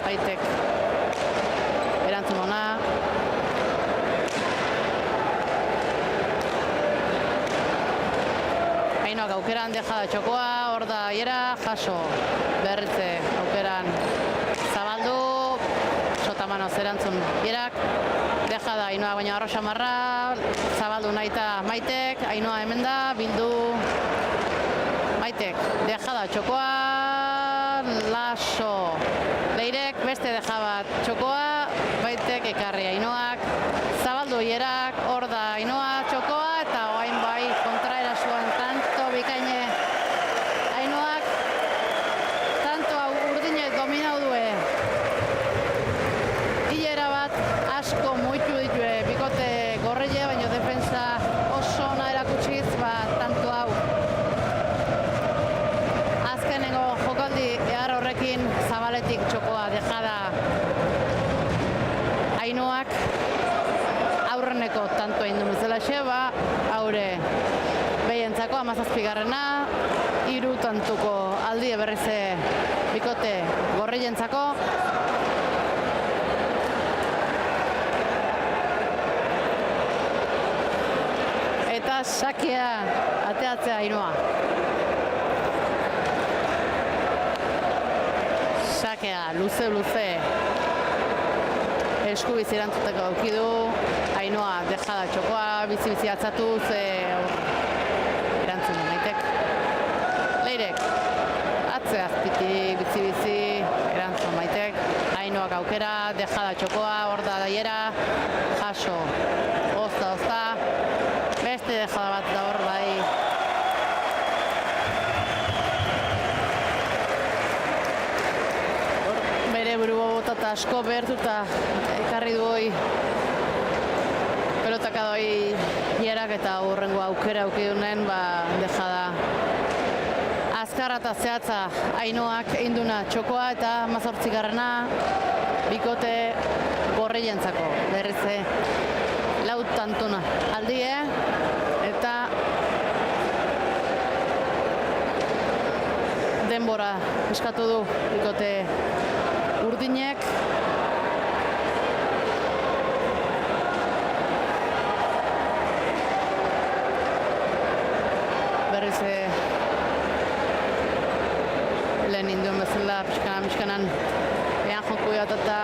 Maitek erantzun ona, Ainoak aukeran deja da txokoa, hor da Jera, jaso, berritze aukeran zabaldu, sotamanoz erantzun Jerak, deja da Ainoa baina arro xamarra, zabaldu naita Maitek, Ainoa hemen da, bildu Maitek, deja da txokoa, laso, Leirek beste deja bat txokoa, Maitek ekarri Ainoak, zabaldu Jerak, hor da Ainoa txokoa, eta oain bai kontraerasuan tanto bikaine Ainoak, tanto urdine dominau due. Hilera bat asko muitu ditue bikote gorrile, baina defensa oso ona erakutsiz, tanto hau. Azkenengo jokaldi ehar horrekin zabaletik txokoa dejada Ainoak, aurreneko tanto egin duen bezalaxe, haure behientzako 17garrena, 3 tantuko aldi berrize bikote gorrilentzako. Eta sakea ateatzea Ainoa. Sakea luze eskubiz erantzuteko aukidu, Ainoa dejada txokoa, bizi atzatuz, erantzun Maitek. Leirek, atzea azpitik, bizi, erantzun Maitek. Ainoak aukera, dejada txokoa, hor da Jera, jaso, ozta, beste dejada bat da hor bai. Bere burua botata asko behartuta ekarri du hoi pelotaka doi Jerak eta hurrengo aukera aukidunen dejada azkarra eta zehatza Ainoak induna txokoa eta 18garrena bikote gorrilentzako berrize 4 tantuna aldie eta denbora eskatu du bikote urdinek. Berriz lehen induen bezala pixkanan ean joko jatata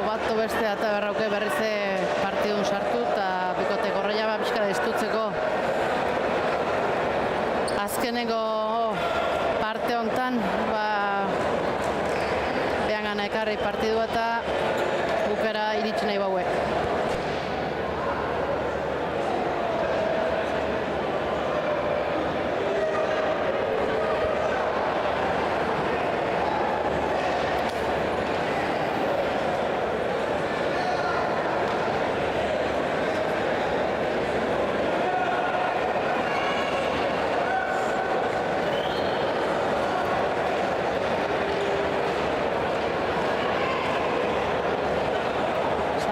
bat beste eta berrauke berriz partidun sartu eta bikote gorreia pixkara iztutzeko azkeneko parte hontan behan ekarri partidua eta bukera iritsi nahi baue.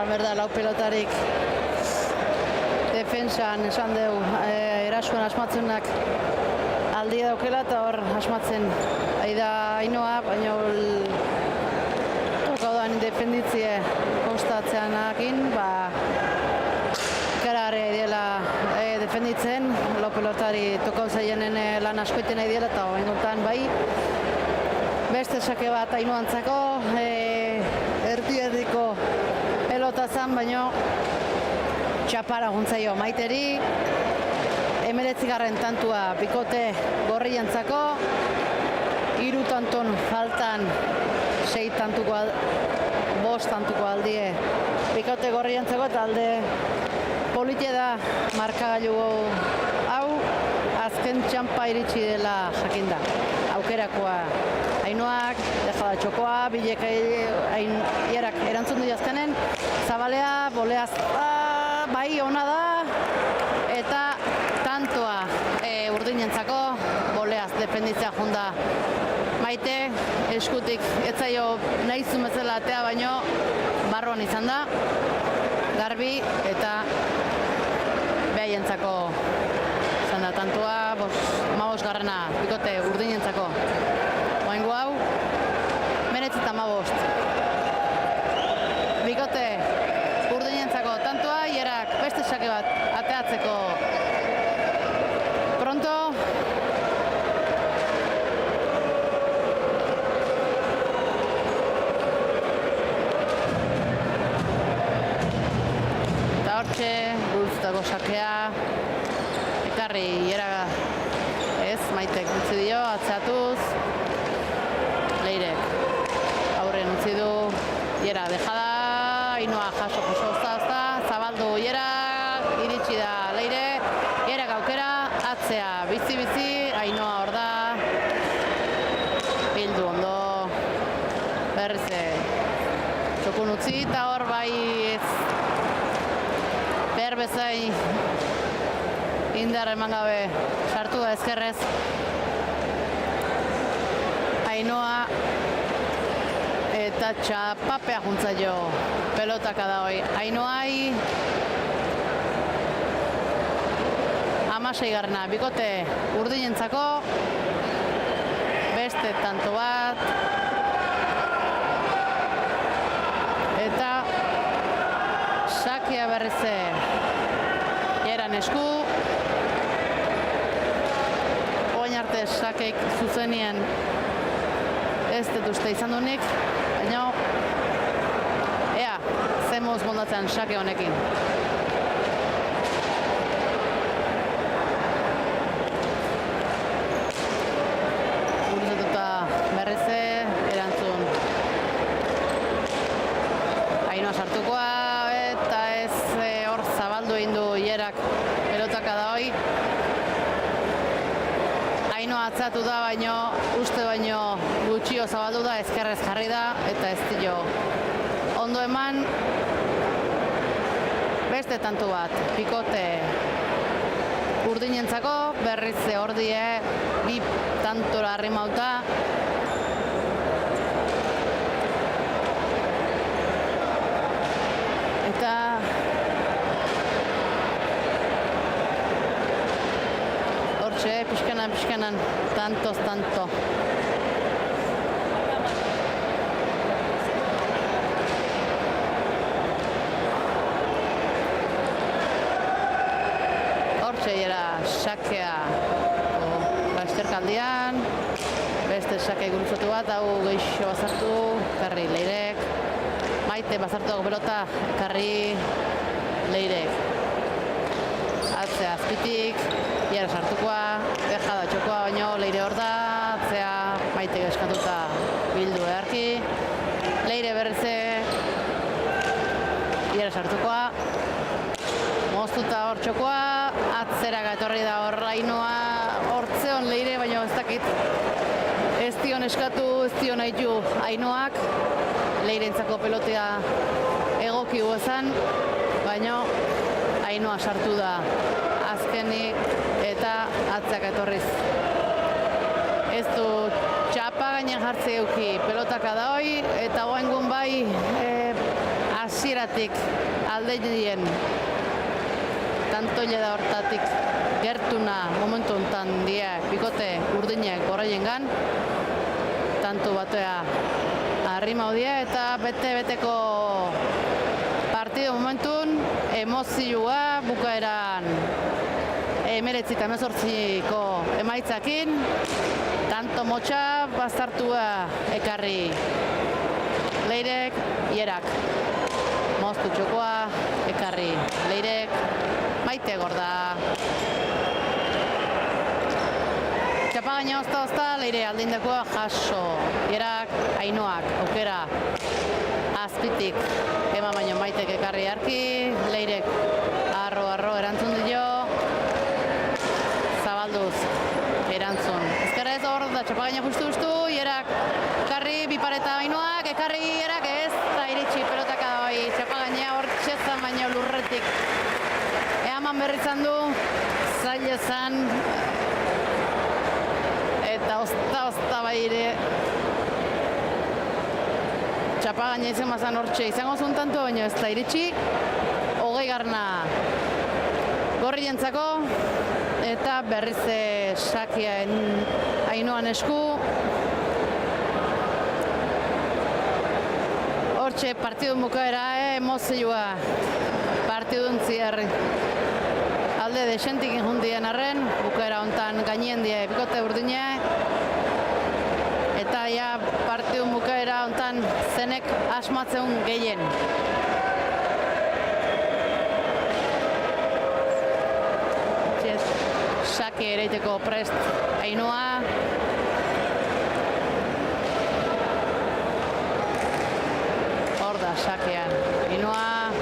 Berda, lau pelotarik defensan esan dugu erasuen asmatzenak aldia daukela eta hor asmatzen ari da Ainoa, baina tokaudan defenditzie atzeanakin, ikaragarria ideela defenditzen, lau pelotari tokau zaienen lan askoiten ideela, eta oengotan bai, beste sake bat Ainuantzako, erdi-erdiko pelota zan, baino txapara guntzaio Maiteri, 19. tantua bikote Gorriantzako, 3 tanton faltan 6 tantuko 5 tantuko aldie bikote Gorriantzako, eta alde politia da markagailu hau azken txampa iritsi dela jakinda. Aukerakoa Ainuak, dejada txokoa, bilek Ierak erantzun du azkenen, Zabalea, boleaz, bai, ona da, eta tantoa Urdinentzako, boleaz defenditzea junda Maite, eskutik etzaio nahi zumezela atea, baino barruan izan da, garbi eta behaientzako izan da tantoa, 15. bikote Urdinentzako. Oaingo hau, 19. Bikote Urdinentzako tantoa, Ierak beste sake bat ateatzeko pronto. Eta hortxe, guztako sakea, ekarri Iera ez, Maitek utzi dio, atzeatuz, Leirek aurren utzi du, Iera dejada, Ainhoa jaso ozta, zabaldu Iera, iritsi da Leire, Ierak aukera, atzea, bizi, Ainhoa hor da, bildu ondo, berrize, txokun utzi, eta hor bai ez, behar bezai, indar eman gabe sartu da ezkerrez, Ainhoa eta txapapea juntzaio pelotaka da hoi. Ainhoai 16. bikote Urdinentzako, beste tanto bat, eta sakea berrize Ieran esku, oain arte sakeik zuzenien ez dut uste izan dunik, baina ea, zemoz mondatzen sake honekin. Guruzetuta berrize, erantzun Ainhoa sartukoa, eta ez hor zabaldu egin du Ierak pelotaka da hoi. Ainhoa atzatu da, baino uste baino gutxio zabaldu da, ezkerrez jarri da, eta ez dio ondo eman. Beste tantu bat, bikote Urdinentzako, berrize hor die, 2 tantora arrimauta. Eta hortxe, pixkanan, tanto. Hortxe era sakea lasterkaldian, beste sake gurutzatu bat, hau geixo bazartu, karri Leirek, Maite bazartu dago pelota, karri Leirek. Atzea azpitik, Iera sartukoa, dejada txokoa, baino Leire hor da, atzea Maite eskatuta bildu edarki, Leire berrize, Iera sartukoa, moztuta hor txokoa, atzera etorri da hor Ainhoa, hortzeon Leire, baino ez dakit, ez dion eskatu, ez dion haitu Ainhoak, Leirentzako pelotea egoki guezan, baino Ainhoa sartu da azkenik eta atzeak etorriz. Ez du txapa gainen jartze euki pelotaka da hoi, eta goengun bai hasieratik alde dien tantoile da hortatik gertuna momentu hontan die bikote Urdinek Gorriengan, tanto batea arrima hodie eta bete-beteko partido momentun emozioa bukaeran 19-18ko emaitzakin, tanto motxa bastartua ekarri Leirek, Ierak moztu txokoa ekarri Leirek, Maite gorda. Txapagaina ozta, Leire aldindakoa jaso, Ierak, Ainoak, aukera azpitik ema baino Maitek ekarri arki, Leirek arro erantzun dio, Zabalduz erantzun. Ezkerrez hor da Txapagaina justu, Ierak ekarri, bipareta Ainoak, ekarri Ierak ez, da iritsi pelotaka da bai, Txapagaina hor txezan baino lurretik. Eaman berritzan du, zaila zan, eta ozta bai ere. Txapagaina izan mazan hortxe, izango zuntantu baino ez da iritsi, 20. Gorri jentzako, eta berriz sakia Ainoan esku. Hortxe partidun bukaera, emozioa partidun zierri. Alde desentik injundien arren, bukaera hontan gainien die bikote urdine. Eta ja partidun bukaera hontan zenek asmatzeun gehien. Sake ereiteko prest Ainoa. Hor da sakean Ainoa,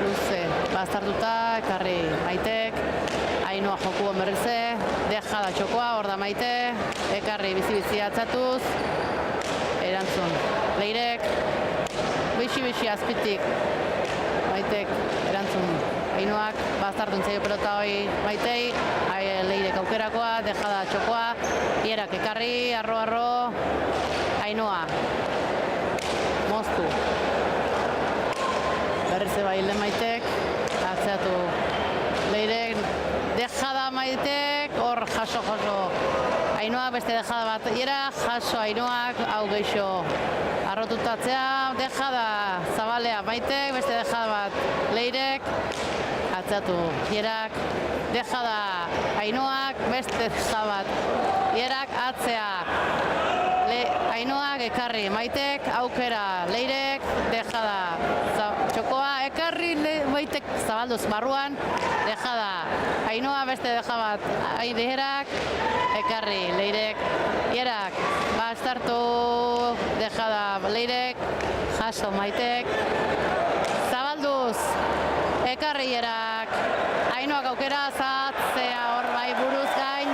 luze bastartuta, ekarri Maitek, Ainoa joku berrize, deja da txokoa, hor da Maite, ekarri bizi atzatuz, erantzun Leirek, bixi azpitik, Maitek erantzun Ainoak, bastartun zaio pelota hoi Maitei, Leirek aukerakoa, deja da txokoa, Ierak ekarri, arro, Ainoa, moztu. Berrize bai le Maitek, atzeatu Leirek, dejada Maitek, hor jaso. Ainoak beste dejada bat Ierak, jaso Ainoak, hau geixo arrotutatzea, dejada Zabalea Maitek, beste dejada bat Leirek, atzeatu Ierak, dejada Ainoak, beste dejada bat Ierak, atzea Ainoak ekarri Maitek, aukera Leirek, dejada txokoa, ekarri Maitek Zabalduz barruan, dejada Ainoa, beste dejada bat Ierak, ekarri Leirek, Ierak, bastartu, dejada Leirek, jaso Maitek, Zabalduz, ekarri Ierak, Ainoak aukera zatzea hor bai buruz gain.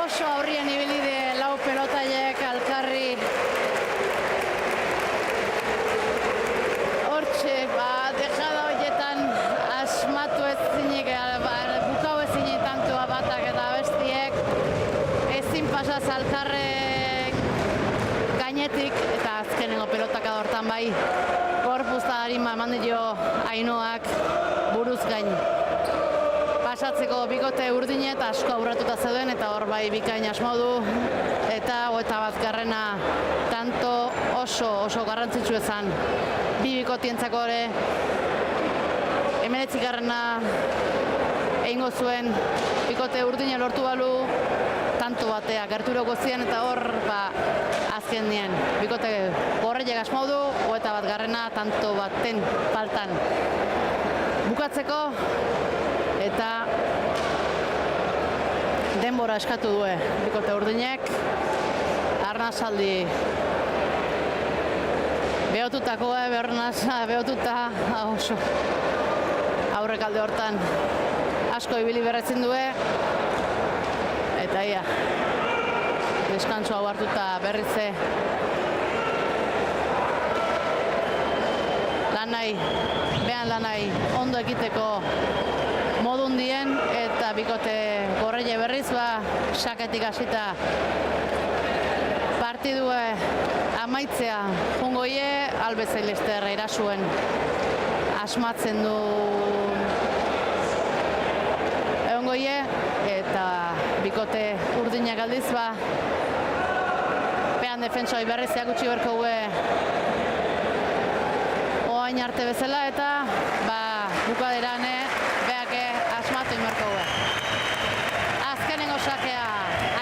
Oso aurrien ibilide lau pelotaiek alkarri. Hortxe, dejada horietan asmatu ez zinik, bukau ez zinik tantua batak eta bestiek. Ezin pasaz alkarrek gainetik eta azkenengo pelotak adortan bai. Gorpuzta harima eman dio Ainoak buruz gain. Pasatzeko bikote urdine eta asko aurratuta zeuden eta hor bai bikain asmo du. Eta 21. tanto oso garrantzitsu ezan. Bi bikotientzako ere 19. egingo zuen bikote urdine lortu balu tanto batea gerturoko ziren eta hor azken dien. Bikote gorreiek asmo du, 21. tanto baten faltan bukatzeko eta denbora eskatu due bikote urdinek. Arnazaldi behotutakoa, behotuta oso aurrekalde hortan asko ibili berretzen due eta ia deskantsu hau hartuta berritze lanai ondo ekiteko modun dien eta bikote gorreie berriz saketik hasita partidue amaitzea jungoie albezailester erasuen asmatzen du egongoie eta bikote urdinak aldiz pean defentsoi berrizeak utzi berko hain arte bezala eta bukaderan beak asmatu inmarko gue. Azkenengo sakea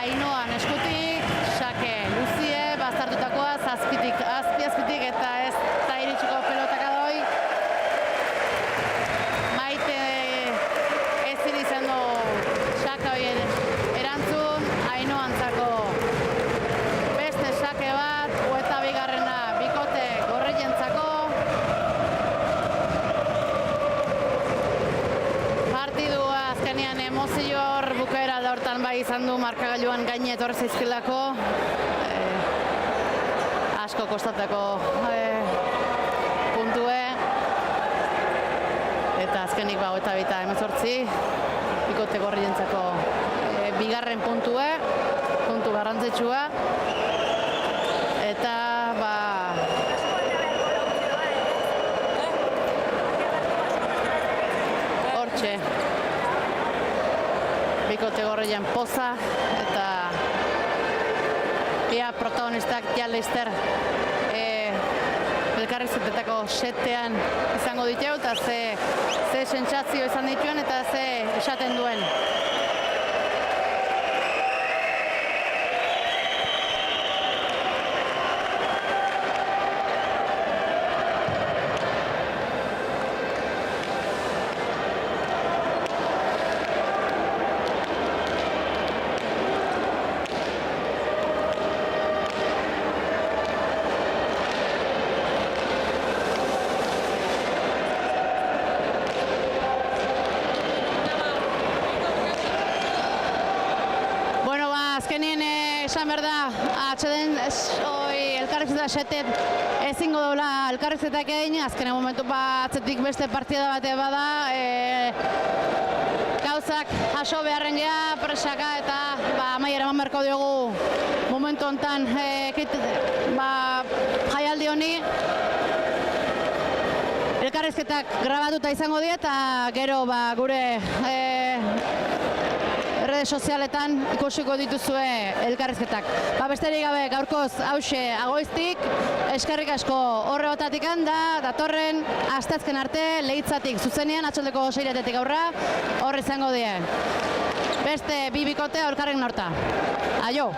Ainoan eskutik, sake luzie, bazartutakoa, azpiazpitik eta ez da iritsiko pelotak adoi. Maite ezin izan du saka horien erantzun, Ainoantzako beste sake bat, eta bigarrena bikote gorrientzako. Partidua azkenean emozio hor bukaera da hortan bai izan du markagailuan gaine etorri zaizkilako. Asko kostatako puntue. Eta azkenik 22-18 bikote gorrientzako bigarren puntue, puntu garrantzitsua. Eta hortxe bikote gorrien poza eta ia protagonistak ja Leister elkarrizketetako setean izango ditu eta ze sentsazio izan dituen eta ze esaten duen. Azkenien esan behar da, atxeden elkarrizketa setet ezingo dola elkarrizketak egin, azkenen momentu atzetik beste partida bate bada, gauzak aso beharren geha, presaka eta amaiera eman beharko diogu momentu honetan jaialdi honi. Elkarrizketak grabatuta izango die eta gero gure rede sozialetan ikusiko dituzue elkarrizketak. Besterik gabe gaurkoz hause agoiztik, eskerrik asko horregotatik da, datorren asteazken arte Leitzatik zuzenean, atxaldeko 6:00 aurra, hor izango die. Beste bi bikote elkarren norta. Aio!